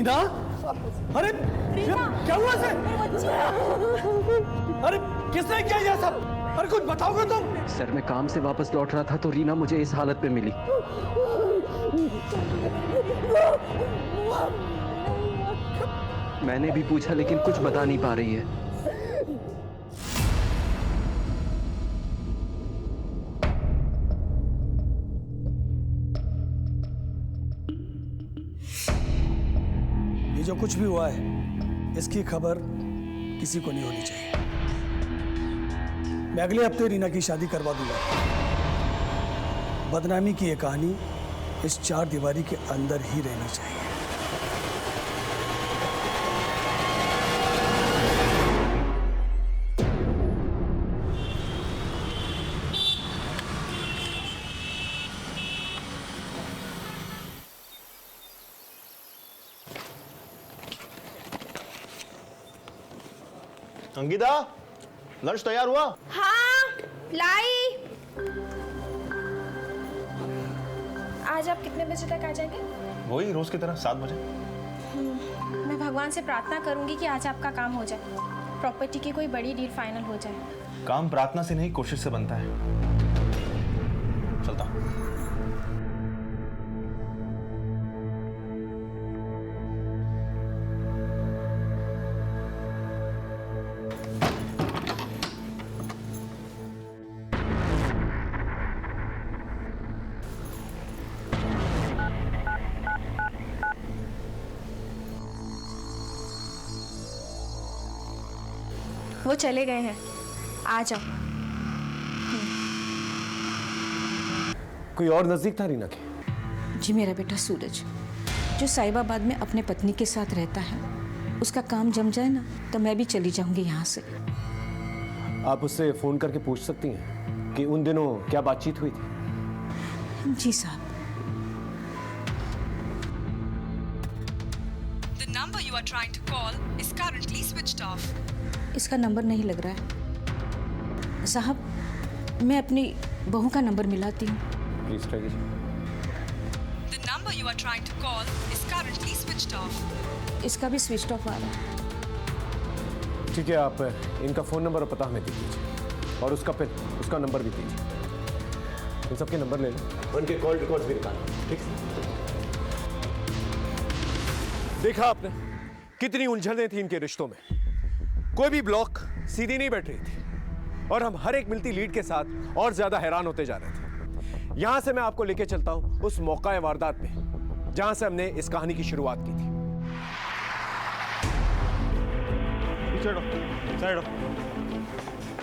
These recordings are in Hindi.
रीना, अरे क्या हुआ इसे? अरे किसने किया ये सब? अरे कुछ बताओगे तुम? सर मैं काम से वापस लौट रहा था तो रीना मुझे इस हालत में मिली। मैंने भी पूछा लेकिन कुछ बता नहीं पा रही है। ये जो कुछ भी हुआ है इसकी खबर किसी को नहीं होनी चाहिए। मैं अगले हफ्ते रीना की शादी करवा दूंगा। बदनामी की ये कहानी इस चार दीवारी के अंदर ही रहनी चाहिए। अंकिता, लंच तैयार हुआ? हाँ, लाई। आज आप कितने बजे तक आ जाएंगे? वही रोज की तरह 7 बजे। मैं भगवान से प्रार्थना करूंगी कि आज आपका काम हो जाए, प्रॉपर्टी की कोई बड़ी डील फाइनल हो जाए। काम प्रार्थना से नहीं कोशिश से बनता है। चलता हूं। वो चले गए हैं, आ जाओ। कोई और नजदीक था रीना के? जी मेरा बेटा सूरज, जो साहिबाबाद में अपने पत्नी के साथ रहता है, उसका काम जम जाए ना तो मैं भी चली जाऊंगी यहाँ से। आप उससे फोन करके पूछ सकती हैं कि उन दिनों क्या बातचीत हुई थी। जी साहब। The number you are trying to call is currently switched off. इसका नंबर नहीं लग रहा है साहब। मैं अपनी बहू का नंबर मिलाती हूँ। प्लीज ट्राई कीजिए। The number you are trying to call is currently switched off. इसका भी स्विच ऑफ आ रहा है। ठीक है, आप इनका फोन नंबर और पता हमें दे दीजिए और उसका पिन, उसका नंबर भी दीजिए। इन सबके नंबर ले लो, उनके कॉल रिकॉर्ड्स भी निकालो। ठीक है? देखा आपने कितनी उलझनें थी इनके रिश्तों में। कोई भी ब्लॉक सीधी नहीं बैठ रही थी और हम हर एक मिलती लीड के साथ और ज्यादा हैरान होते जा रहे थे। यहां से मैं आपको लेके चलता हूं उस मौका वारदात पे जहां से हमने इस कहानी की शुरुआत की थी।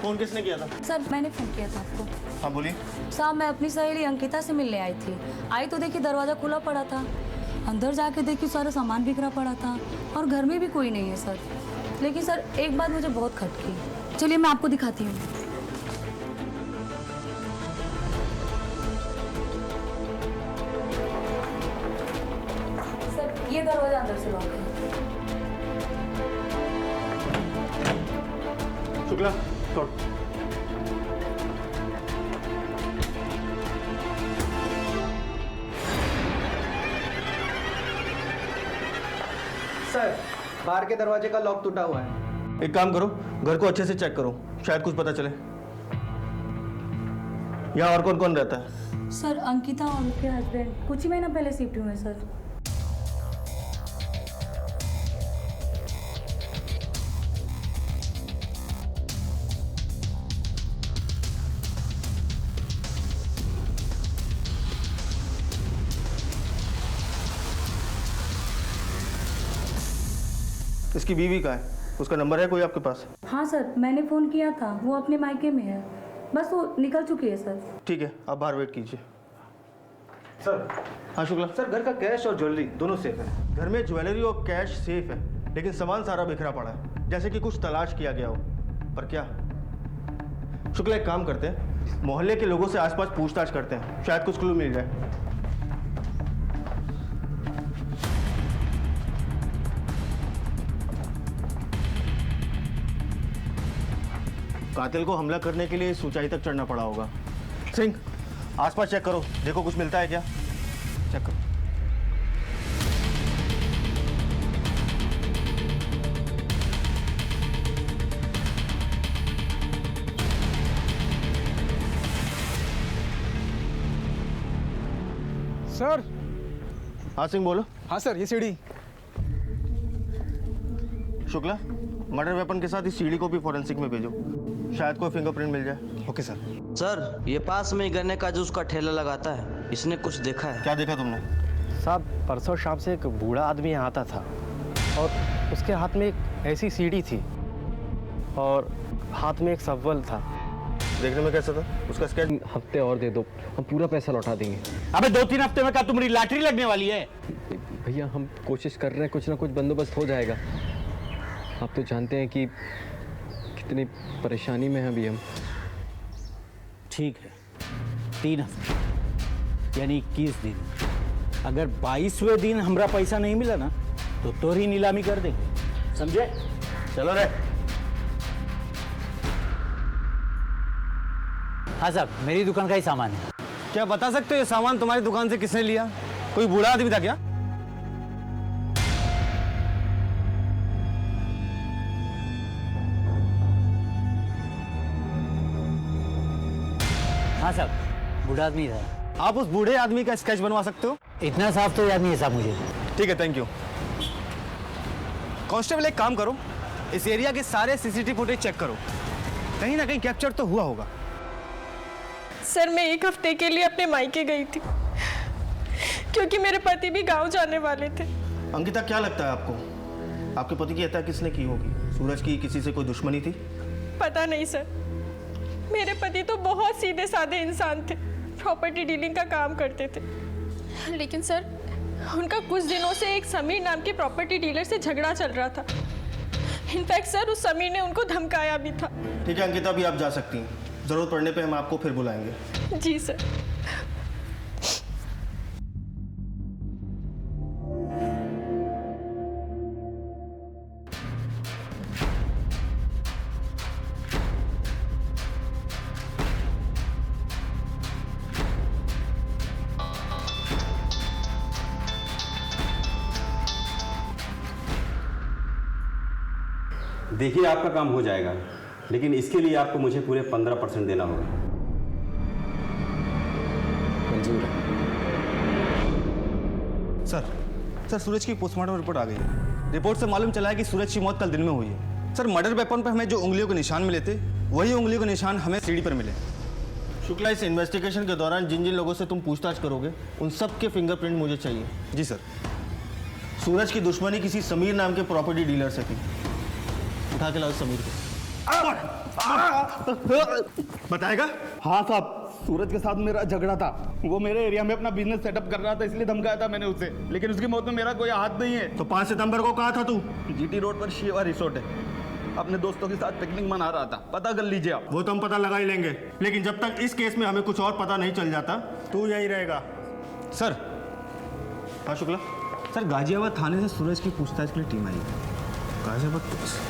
फोन किसने किया था? सर मैंने फोन किया था आपको। हाँ बोलिए। साहब मैं अपनी सहेली अंकिता से मिलने आई थी। आई तो देखी दरवाजा खुला पड़ा था, अंदर जाके देखी सारा सामान बिखरा पड़ा था और घर में भी कोई नहीं है सर। लेकिन सर एक बात मुझे बहुत खटकी। चलिए मैं आपको दिखाती हूँ। सर ये दरवाजा अंदर से लॉक है। शुक्ला, तोड़। सर बाहर के दरवाजे का लॉक टूटा हुआ है। एक काम करो, घर को अच्छे से चेक करो, शायद कुछ पता चले। यहाँ और कौन कौन रहता है? सर अंकिता और उनके हस्बैंड कुछ ही महीना पहले शिफ्ट हुए हैं सर। इसकी बीवी का है, उसका नंबर है कोई आपके पास? हाँ सर मैंने फ़ोन किया था, वो अपने मायके में है, बस वो निकल चुकी है सर। ठीक है, आप बाहर वेट कीजिए। सर। हाँ शुक्ला। सर घर का कैश और ज्वेलरी दोनों सेफ है। घर में ज्वेलरी और कैश सेफ है, लेकिन सामान सारा बिखरा पड़ा है, जैसे कि कुछ तलाश किया गया हो। पर क्या? शुक्ला एक काम करते हैं, मोहल्ले के लोगों से आसपास पूछताछ करते हैं, शायद कुछ क्लू मिल जाए। कातिल को हमला करने के लिए इस ऊंचाई तक चढ़ना पड़ा होगा। सिंह, आसपास चेक करो, देखो कुछ मिलता है क्या। चेक करो। सर। हाँ सिंह बोलो। हाँ सर, ये सीढ़ी। शुक्ला, मर्डर वेपन के साथ इस सीढ़ी को भी फॉरेंसिक में भेजो, शायद कोई फिंगरप्रिंट मिल जाए। Okay sir. सर, ये पास में गन्ने का जूस का ठेला लगाता है, इसने कुछ देखा है? क्या देखा तुमने? साहब, परसों शाम से एक बूढ़ा आदमी यहाँ आता था और उसके हाथ में एक ऐसी सीढ़ी थी और हाथ में एक सब्वल था। देखने में कैसा था? उसका स्केच? हफ्ते और दे दो, हम पूरा पैसा लौटा देंगे। अबे 2-3 हफ्ते में क्या तुम्हारी लॉटरी लगने वाली है? भैया हम कोशिश कर रहे हैं, कुछ ना कुछ बंदोबस्त हो जाएगा। आप तो जानते हैं कि कितनी परेशानी में हैं अभी हम। ठीक है, 3 हफ्ते यानी 21 दिन। अगर 22वें दिन हमारा पैसा नहीं मिला ना तो तोरी नीलामी कर देंगे, समझे? चलो रे। हाँ साहब, मेरी दुकान का ही सामान है। क्या बता सकते हो ये सामान तुम्हारी दुकान से किसने लिया? कोई बूढ़ा आदमी था क्या? हाँ साहब, बूढ़ा आदमी था। आप उस बूढ़े आदमी का स्केच बनवा सकते हो? इतना साफ तो याद नहीं है साहब मुझे। ठीक है, थैंक यू। कांस्टेबल, एक काम करो, इस एरिया के सारे सीसीटीवी फुटेज चेक करो, कहीं ना कहीं कैप्चर तो हुआ होगा। सर, मैं 1 हफ्ते के लिए अपने मायके गई थी क्योंकि मेरे पति भी गांव जाने वाले थे। अंकिता, क्या लगता है आपको, आपके पति की हत्या किसने की होगी? सूरज की किसी से कोई दुश्मनी थी? पता नहीं सर, मेरे पति तो बहुत सीधे साधे इंसान थे, प्रॉपर्टी डीलिंग का काम करते थे। लेकिन सर, उनका कुछ दिनों से एक समीर नाम के प्रॉपर्टी डीलर से झगड़ा चल रहा था। इनफैक्ट सर, उस समीर ने उनको धमकाया भी था। ठीक है अंकिता, अभी आप जा सकती हैं, जरूरत पड़ने पे हम आपको फिर बुलाएंगे। जी सर। देखिए, आपका काम हो जाएगा, लेकिन इसके लिए आपको मुझे पूरे 15% देना होगा। मंजूर है। सर, सूरज की पोस्टमार्टम रिपोर्ट आ गई है। रिपोर्ट से मालूम चला है कि सूरज की मौत कल दिन में हुई है। सर, मर्डर वेपन पर हमें जो उंगलियों के निशान मिले थे, वही उंगलियों के निशान हमें सीढ़ी पर मिले। शुक्ला, इस इन्वेस्टिगेशन के दौरान जिन जिन लोगों से तुम पूछताछ करोगे, उन सब के फिंगरप्रिंट मुझे चाहिए। जी सर। सूरज की दुश्मनी किसी समीर नाम के प्रॉपर्टी डीलर से थी। उठा के लाओ समीर को। बताएगा? हाँ साहब, सूरज के साथ मेरा झगड़ा था। वो मेरे एरिया में अपना बिजनेस सेटअप कर रहा था, इसलिए धमकाया था मैंने उसे, लेकिन उसकी मौत में मेरा कोई हाथ नहीं है। तो 5 सितंबर को कहा था तू? जीटी रोड पर शिवा रिसोर्ट है, अपने दोस्तों के साथ पिकनिक मना रहा था। पता कर लीजिए आप। वो तो हम पता लगा ही लेंगे, लेकिन जब तक इस केस में हमें कुछ और पता नहीं चल जाता, तू यहीं रहेगा। सर। हाँ शुक्ला। सर, गाजियाबाद थाने से सूरज की पूछताछ के लिए टीम आई है। गाजियाबाद पुलिस?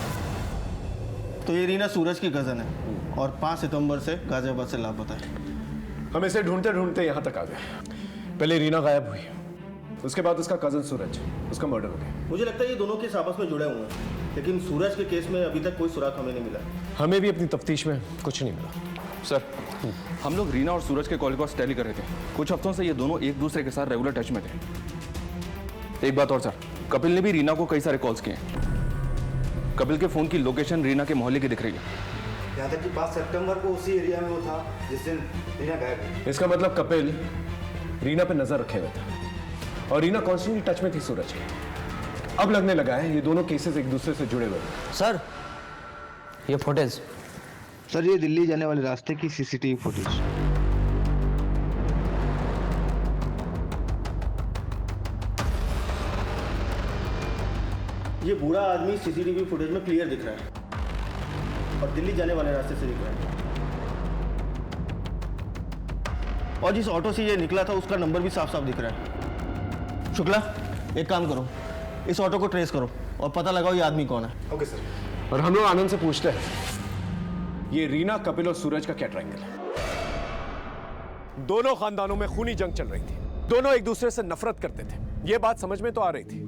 तो ये रीना सूरज की कज़न है और 5 सितंबर से गाजियाबाद से लापता है। हम इसे ढूंढते ढूंढते यहाँ तक आ गए। पहले रीना गायब हुई, उसके बाद उसका कजन सूरज, उसका मर्डर हो गया। मुझे लगता है ये दोनों केस आपस में जुड़े हुए हैं, लेकिन सूरज के केस में अभी तक कोई सुराग हमें नहीं मिला। हमें भी अपनी तफ्तीश में कुछ नहीं मिला। सर, हम लोग रीना और सूरज के कॉल पर टैली कर रहे थे। कुछ हफ्तों से ये दोनों एक दूसरे के साथ रेगुलर टच में थे। एक बात और सर, कपिल ने भी रीना को कई सारे कॉल्स किए। कपिल के फोन की लोकेशन रीना के मोहल्ले की दिख रही है। यहाँ तक कि 5 सितंबर को उसी एरिया में वो था जिस दिन रीना गायब हुई। इसका मतलब कपिल रीना पे नजर रखे हुए था और रीना कॉन्स्टेंटली टच में थी सूरज के। अब लगने लगा है ये दोनों केसेस एक दूसरे से जुड़े हुए हैं। सर, ये फुटेज। सर, ये दिल्ली जाने वाले रास्ते की सीसीटीवी फुटेज। ये बूढ़ा आदमी सीसीटीवी फुटेज में क्लियर दिख रहा है और दिल्ली जाने वाले रास्ते से दिख रहा है, और जिस ऑटो से ये निकला था उसका नंबर भी साफ साफ दिख रहा है। शुक्ला, एक काम करो, इस ऑटो को ट्रेस करो और पता लगाओ ये आदमी कौन है। Okay sir. और हम लोग आनंद से पूछते हैं, ये रीना, कपिल और सूरज का क्या ट्रायंगल है? दोनों खानदानों में खूनी जंग चल रही थी, दोनों एक दूसरे से नफरत करते थे, ये बात समझ में तो आ रही थी,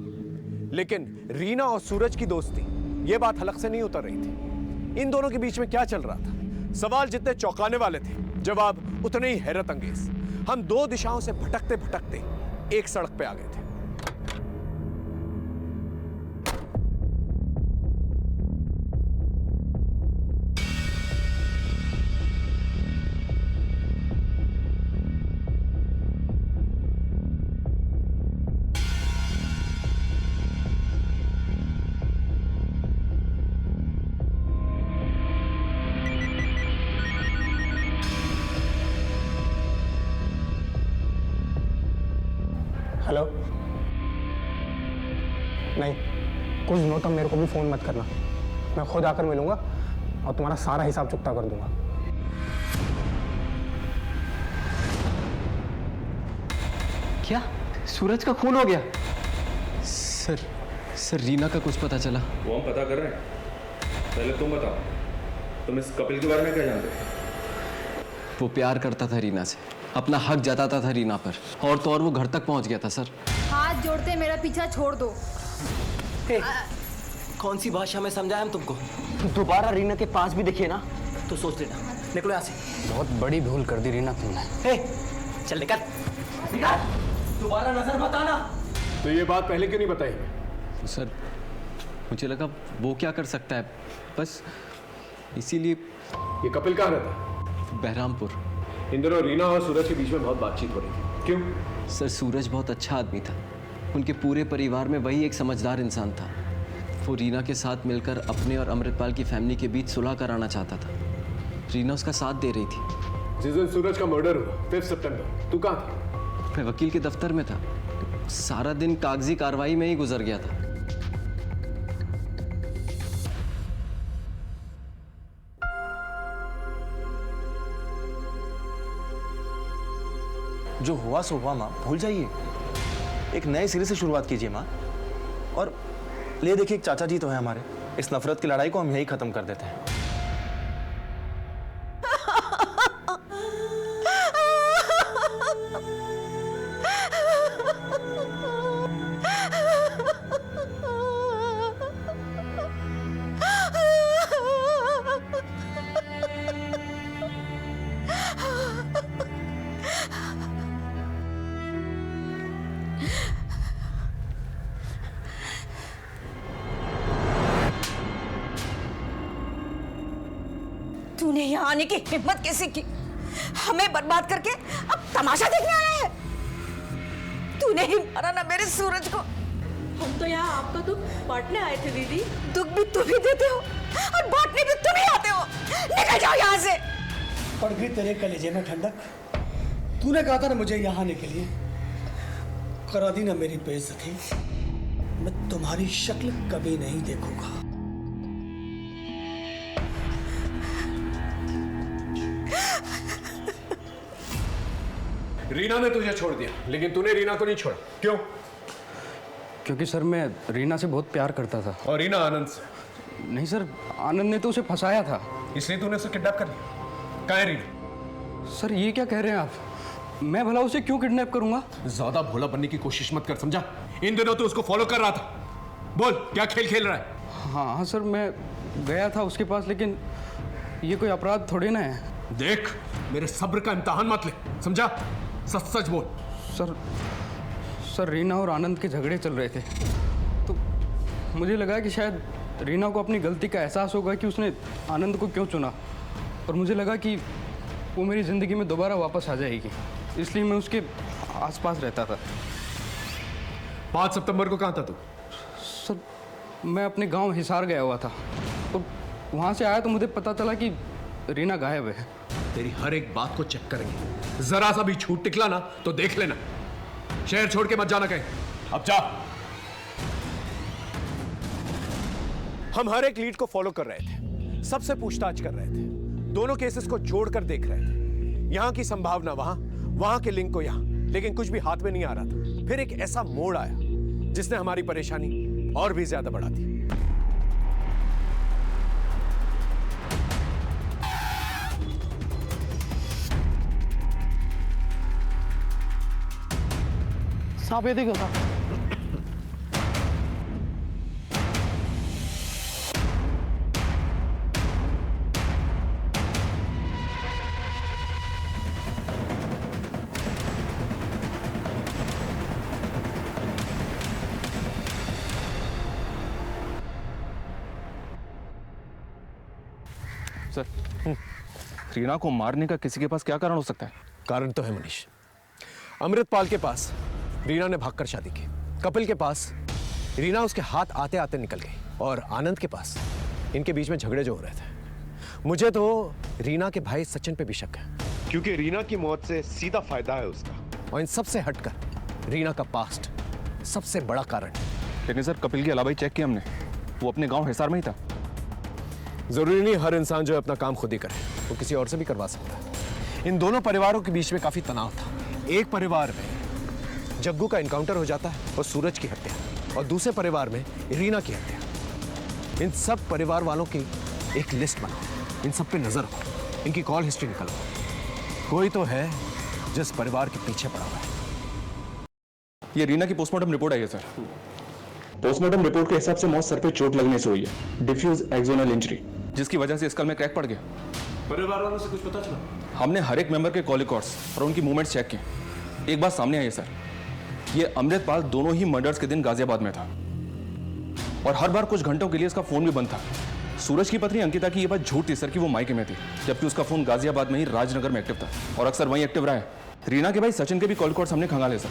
लेकिन रीना और सूरज की दोस्ती, ये बात हलक से नहीं उतर रही थी। इन दोनों के बीच में क्या चल रहा था? सवाल जितने चौंकाने वाले थे, जवाब उतने ही हैरत अंगेज। हम दो दिशाओं से भटकते भटकते एक सड़क पे आ गए थे। हेलो, नहीं कुछ दिनों तक मेरे को भी फ़ोन मत करना। मैं खुद आकर मिलूंगा और तुम्हारा सारा हिसाब चुकता कर दूंगा। क्या सूरज का खून हो गया? सर रीना का कुछ पता चला? वो हम पता कर रहे हैं। पहले तुम बताओ, तुम इस कपिल के बारे में क्या जानते हो? वो प्यार करता था रीना से, अपना हक जताता था रीना पर, और तो और वो घर तक पहुंच गया था सर। हाथ जोड़ते मेरा पीछा छोड़ दो। कौन सी भाषा में समझाया हम तुमको? दोबारा रीना के पास भी दिखे ना तो सोच लेना। निकलो यहाँ से। बहुत बड़ी भूल कर दी रीना तुमने। चल निकल निकल, दोबारा नजर मत आना। तो ये बात पहले क्यों नहीं बताई? सर मुझे लगा वो क्या कर सकता है, बस इसीलिए। ये कपिल कहाँ रहता है? बहरामपुर। इन दिनों रीना और सूरज के बीच में बहुत बातचीत हो रही थी, क्यों? सर सूरज बहुत अच्छा आदमी था, उनके पूरे परिवार में वही एक समझदार इंसान था। वो रीना के साथ मिलकर अपने और अमृतपाल की फैमिली के बीच सुलह कराना चाहता था। रीना उसका साथ दे रही थी। जिस दिन सूरज का मर्डर हुआ 5 सितंबर, तू कहाँ था? मैं वकील के दफ्तर में था। सारा दिन कागजी कार्रवाई में ही गुजर गया था। जो हुआ सो हुआ माँ, भूल जाइए। एक नए सिरे से शुरुआत कीजिए माँ। और ले देखिए, एक चाचा जी तो है हमारे, इस नफरत की लड़ाई को हम यही खत्म कर देते हैं। तूने यहाँ आने की हिम्मत कैसे की? हमें बर्बाद करके अब तमाशा देखने आया है? तूने ही मारा ना मेरे सूरज को। हम तो यहाँ आपका दुख बांटने आए थे दीदी। दुख भी तुम ही देते हो और बांटने भी तुम ही आते हो। निकल जाओ यहाँ से। पड़ गई तेरे कलेजे में ठंडक। तूने कहा था ना मुझे यहाँ आने के लिए, करा दी ना मेरी बेइज्जती। मैं तुम्हारी शक्ल कभी नहीं देखूंगा। रीना ने तुझे छोड़ दिया, लेकिन तूने रीना को नहीं छोड़ा, क्यों? क्योंकि सर मैं रीना से बहुत प्यार करता था। और रीना आनंद से? नहीं सर, आनंद ने तो उसे फंसाया था। इसलिए तूने उसे किडनैप कर लिया? कहाँ है रीना? सर ये क्या कह रहे हैं आप? मैं भला उसे क्यों किडनैप करूंगा? ज्यादा भोला बनने की कोशिश मत कर, समझा? इन दिनों तू उसको फॉलो कर रहा था। बोल, क्या खेल खेल रहा है? हाँ सर, मैं गया था उसके पास, लेकिन ये कोई अपराध थोड़ी ना है। देख, मेरे सब्र का इम्तिहान मत ले, समझा? सच सच बोल। सर रीना और आनंद के झगड़े चल रहे थे, तो मुझे लगा कि शायद रीना को अपनी गलती का एहसास होगा कि उसने आनंद को क्यों चुना, और मुझे लगा कि वो मेरी ज़िंदगी में दोबारा वापस आ जाएगी, इसलिए मैं उसके आसपास रहता था। 5 सितंबर को कहाँ था तू? सर मैं अपने गांव हिसार गया हुआ था, तो वहाँ से आया तो मुझे पता चला कि रीना गायब है। तेरी हर एक बात को चेक करेंगे, जरा सा भी झूठ निकला ना तो देख लेना। शहर छोड़ के मत जाना कहीं, अब जा। हम हर एक लीड को फॉलो कर रहे थे, सबसे पूछताछ कर रहे थे, दोनों केसेस को जोड़कर देख रहे थे, यहां की संभावना वहां, वहां के लिंक को यहां, लेकिन कुछ भी हाथ में नहीं आ रहा था। फिर एक ऐसा मोड़ आया जिसने हमारी परेशानी और भी ज्यादा बढ़ा दी। सांप ये देखो था। सर, रीना को मारने का किसी के पास क्या कारण हो सकता है? कारण तो है मनीष। अमृतपाल के पास रीना ने भागकर शादी की, कपिल के पास रीना उसके हाथ आते आते निकल गई, और आनंद के पास इनके बीच में झगड़े जो हो रहे थे। मुझे तो रीना के भाई सचिन पे भी शक है, क्योंकि रीना की मौत से सीधा फायदा है उसका। और इन सबसे हटकर रीना का पास्ट सबसे बड़ा कारण है। लेकिन सर, कपिल के अलावा ही चेक किया हमने, वो अपने गांव हिसार में ही था। जरूरी नहीं हर इंसान जो है अपना काम खुद ही करे, वो किसी और से भी करवा सकता है। इन दोनों परिवारों के बीच में काफी तनाव था। एक परिवार में जग्गू का इनकाउंटर हो जाता है और सूरज की हत्या, और दूसरे परिवार में रीना की हत्या। इन सब परिवार वालों की एक लिस्ट बनाओ, इन सब पे नजर रखो, इनकी कॉल हिस्ट्री निकलवाओ। कोई तो है जिस परिवार के पीछे पड़ा हुआ है। ये रीना की पोस्टमार्टम रिपोर्ट आई है सर। पोस्टमार्टम रिपोर्ट के हिसाब से मौत सर पे चोट लगने से हुई है, डिफ्यूज एक्सोनल इंजरी, जिसकी वजह से स्कल में क्रैक पड़ गया। परिवार वालों से कुछ पता चला? हमने हर एक मेंबर के कॉल रिकॉर्ड्स और उनकी मूवमेंट्स चेक किए। एक बात सामने आई है सर, ये अमृतपाल दोनों ही मर्डर्स के दिन गाजियाबाद में था, और हर बार कुछ घंटों के लिए इसका फोन भी बंद था। सूरज की पत्नी अंकिता की ये बात झूठ थी सर कि वो मायके में थी, जबकि उसका फोन गाजियाबाद में ही राजनगर में एक्टिव था, और अक्सर वहीं एक्टिव रहा है। रीना के भाई सचिन के भी कॉल रिकॉर्ड्स हमने खंगाले सर,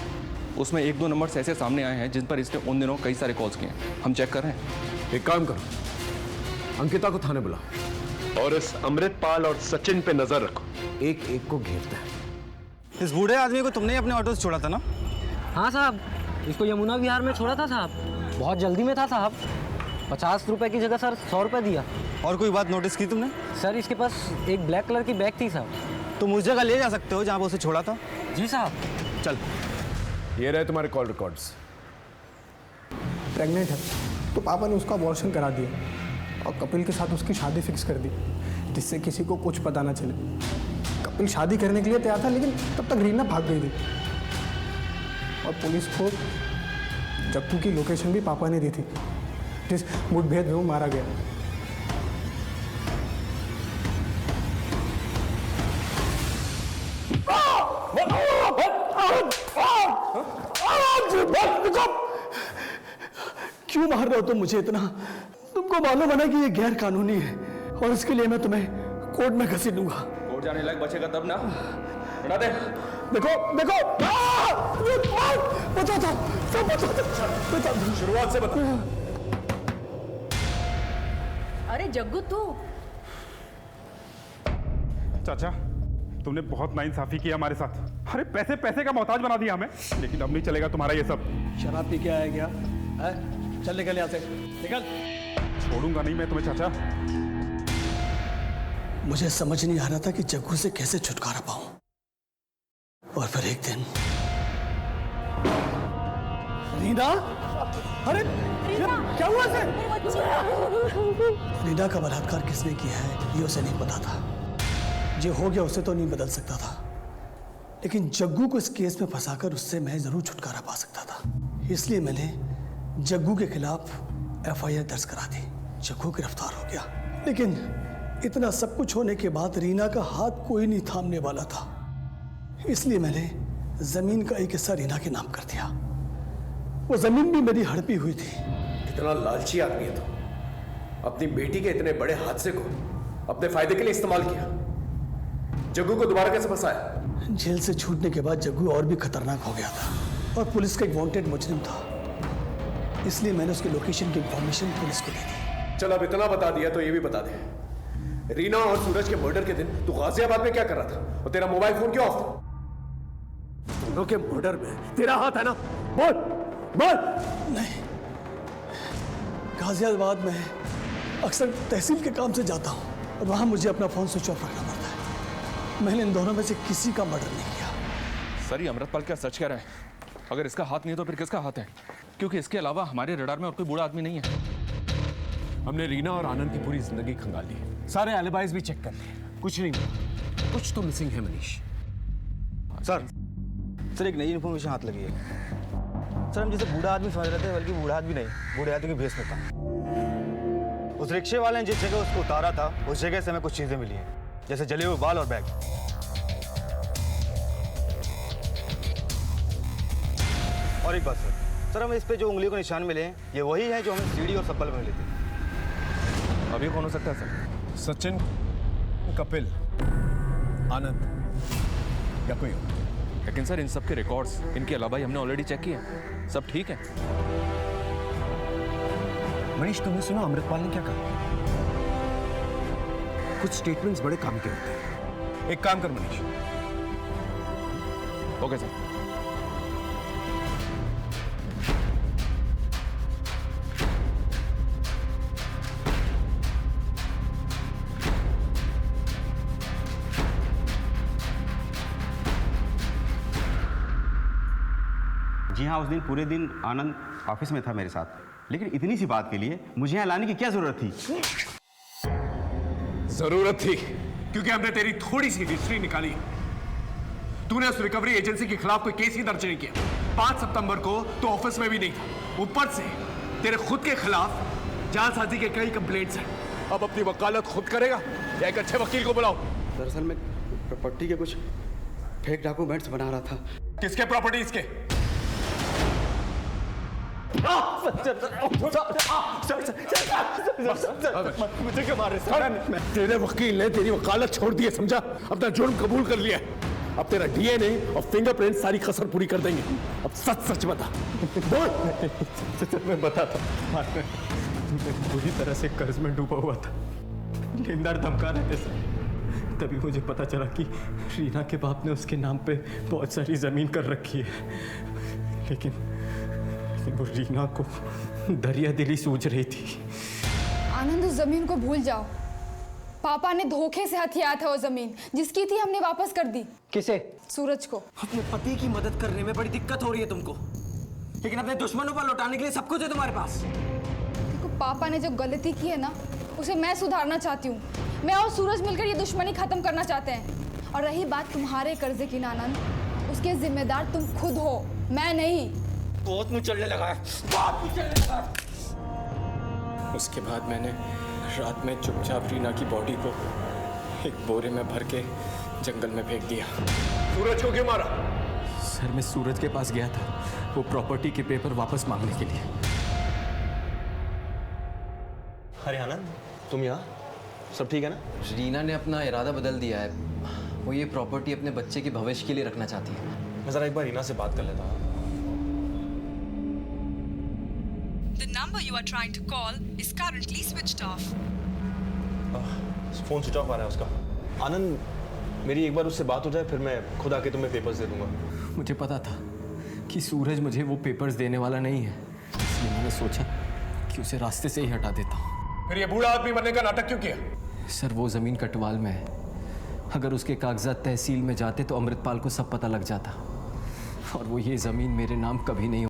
उसमें 1-2 नंबर्स ऐसे सामने आए हैं जिन पर इसने उन दिनों कई सारे कॉल्स किए हैं। हम चेक कर रहे हैं। एक काम करो, अंकिता को थाने बुलाओ और इस अमृतपाल और सचिन पे नजर रखो। एक एक को घेरता है। इस बूढ़े आदमी को तुमने ही अपने ऑटो से छोड़ा था ना? हाँ साहब, इसको यमुना विहार में छोड़ा था साहब, बहुत जल्दी में था साहब। 50 रुपए की जगह सर 100 रुपए दिया। और कोई बात नोटिस की तुमने? सर इसके पास एक ब्लैक कलर की बैग थी साहब। तुम उस जगह ले जा सकते हो जहाँ वो उसे छोड़ा था? जी साहब। चल, ये रहे तुम्हारे कॉल रिकॉर्ड्स। प्रेग्नेंट है तो पापा ने उसका अबॉर्शन करा दिया और कपिल के साथ उसकी शादी फिक्स कर दी, जिससे किसी को कुछ पता ना चले। कपिल शादी करने के लिए तैयार था, लेकिन तब तक रीना भाग गई थी, और पुलिस को जग्गू की लोकेशन भी पापा ने दी थी, जिस मुठभेड़ में वो मारा गया। क्यों मार रहे हो तुम मुझे इतना? तुमको मालूम है ना कि ये गैर कानूनी है, और इसके लिए मैं तुम्हें कोर्ट में घसीटूंगा। कोर्ट जाने लायक बचेगा तब ना। हटा दे। देखो देखो, बता दो, सब बता दो। शुरुआत से बता। अरे जग्गू तू। चाचा, तुमने बहुत नाइंसाफी की हमारे साथ। अरे पैसे पैसे का मोहताज बना दिया हमें, लेकिन अब नहीं चलेगा तुम्हारा ये सब। शराब पी के आया क्या है? चल निकल यहाँ से, निकल। छोड़ूंगा नहीं मैं तुम्हें चाचा। मुझे समझ नहीं आ रहा था कि जग्गू से कैसे छुटकारा पाऊं, और फिर एक दिन रीना, अरे क्या हुआ से? रीना का बलात्कार किसने किया है ये उसे नहीं पता था। जो हो गया उसे तो नहीं बदल सकता था, लेकिन जग्गू को इस केस में फंसाकर उससे मैं जरूर छुटकारा पा सकता था। इसलिए मैंने जग्गू के खिलाफ FIR दर्ज करा दी। जग्गू गिरफ्तार हो गया, लेकिन इतना सब कुछ होने के बाद रीना का हाथ कोई नहीं थामने वाला था। इसलिए मैंने जमीन का एक हिस्सा रीना के नाम कर दिया। वो जमीन भी मेरी हड़पी हुई थी। कितना लालची आदमी है तो, अपनी बेटी के इतने बड़े हादसे को अपने फायदे के लिए इस्तेमाल किया। जग्गू को दोबारा कैसे फंसाया? जेल से छूटने के बाद जग्गू और भी खतरनाक हो गया था, और पुलिस का एक वांटेड मुजरिम था। इसलिए मैंने उसकी लोकेशन की इंफॉर्मेशन पुलिस को दी थी। चल, अब इतना बता दिया तो ये भी बता दे, रीना और सूरज के मर्डर के दिन तू गाजियाबाद में क्या कर रहा था, और तेरा मोबाइल फोन क्यों ऑफ था? दोनों के मर्डर में तेरा हाथ है ना? बोल बोल। नहीं, गाजियाबाद में अक्सर तहसील के काम से जाता हूँ, और वहां मुझे अपना फोन स्विच ऑफ रखना पड़ता है। मैंने इन दोनों में से किसी का मर्डर नहीं किया। सर, ये अमृतपाल क्या सच कह रहा है? अगर इसका हाथ नहीं तो फिर किसका हाथ है? क्योंकि इसके अलावा हमारे रडार में और कोई बूढ़ा आदमी नहीं है। हमने रीना और आनंद की पूरी जिंदगी खंगाल ली, सारे एलिबाइज भी चेक कर लिए, कुछ नहीं मिला। कुछ तो मिसिंग है मनीष। सर एक नई इन्फॉर्मेशन हाथ लगी है। सर हम जिसे बूढ़ा आदमी समझ रहे थे, बल्कि बूढ़ा आदमी नहीं, बूढ़े आदमी की भेष में था। उस रिक्शे वाले ने जिस जगह उसको उतारा था, उस जगह से हमें कुछ चीजें मिली हैं, जैसे जले हुए बाल और बैग। और एक बात सर, हम इस पे जो उंगलियों के निशान मिले हैं, ये वही है जो हमें सीढ़ी और चप्पल में मिले थे। अभी कौन हो सकता है सर? सचिन। कपिल, आनंद या कोई और। लेकिन सर इन सब के रिकॉर्ड्स इनके अलावा ही हमने ऑलरेडी चेक किए हैं, सब ठीक है। मनीष, तुमने सुना अमृतपाल ने क्या कहा? कुछ स्टेटमेंट्स बड़े काम के होते हैं। एक काम कर मनीष। Okay sir. जी हाँ, उस दिन पूरे दिन आनंद ऑफिस में था मेरे साथ, लेकिन इतनी सी बात के लिए मुझे यहाँ लाने की क्या जरूरत थी? जरूरत थी क्योंकि हमने तेरी थोड़ी सी हिस्ट्री निकाली। तूने उस रिकवरी एजेंसी के खिलाफ कोई केस ही दर्ज नहीं किया। 5 सितंबर को तो ऑफिस में भी नहीं था। ऊपर से तेरे खुद के खिलाफ जालसाजी के कई कंप्लेंट्स हैं। अब अपनी वकालत खुद करेगा या एक अच्छे वकील को बुलाओ? दरअसल मैं प्रॉपर्टी के कुछ फेक डॉक्यूमेंट्स बना रहा था। किसके प्रॉपर्टीज के? मुझे क्यों मार रहे? तेरे वकील ने तेरी वकालत छोड़ दी है, समझा? अपना जुर्म कबूल कर लिया। अब तेरा डीएनए और फिंगरप्रिंट सारी कसर पूरी कर देंगे। अब सच सच बता। बोल। मैं बताता, पूरी तरह से कर्ज में डूबा हुआ था। लेनदार धमका रहे थे सर। तभी मुझे पता चला कि रीना के बाप ने उसके नाम पे बहुत सारी जमीन कर रखी है, लेकिन वो रीना को दरिया दिली सूझ रही थी। आनंद, उस जमीन को भूल जाओ। पापा ने धोखे से हथिया था वो जमीन, जिसकी थी हमने वापस कर दी। किसे? सूरज को। अपने पति की मदद करने में बड़ी दिक्कत हो रही है तुमको, लेकिन अपने दुश्मनों पर लौटाने के लिए सब कुछ है तुम्हारे पास। देखो, पापा ने जो गलती की है ना, उसे मैं सुधारना चाहती हूँ। मैं और सूरज मिलकर ये दुश्मनी खत्म करना चाहते हैं। और रही बात तुम्हारे कर्जे की, आनंद, उसके जिम्मेदार तुम खुद हो, मैं नहीं। बहुत मुंह चलने लगा है, बहुत मुंह चलने लगा है। उसके बाद मैंने रात में चुपचाप रीना की बॉडी को एक बोरे में भर के जंगल में फेंक दिया। सूरज को क्यों मारा? सर, मैं सूरज के पास गया था वो प्रॉपर्टी के पेपर वापस मांगने के लिए। अरे आनंद, तुम यहाँ? सब ठीक है ना? रीना ने अपना इरादा बदल दिया है। वो ये प्रॉपर्टी अपने बच्चे के भविष्य के लिए रखना चाहती है। मैं जरा एक बार रीना से बात कर लेता हूँ। The number you are trying to call is currently switched off. Phone switch off आ रहा है उसका। आनंद, मेरी एक बार उससे बात हो जाए, फिर मैं खुद आके तुम्हें पेपर्स दे दूंगा। मुझे पता था कि सूरज मुझे वो पेपर्स देने वाला नहीं है, इसलिए मैंने सोचा कि उसे रास्ते से ही हटा देता हूँ। फिर ये बूढ़ा आदमी बनने का नाटक क्यों किया? सर, वो जमीन कटवाल में है। अगर उसके कागजात तहसील में जाते तो अमृतपाल को सब पता लग जाता, और वो ये जमीन मेरे नाम कभी नहीं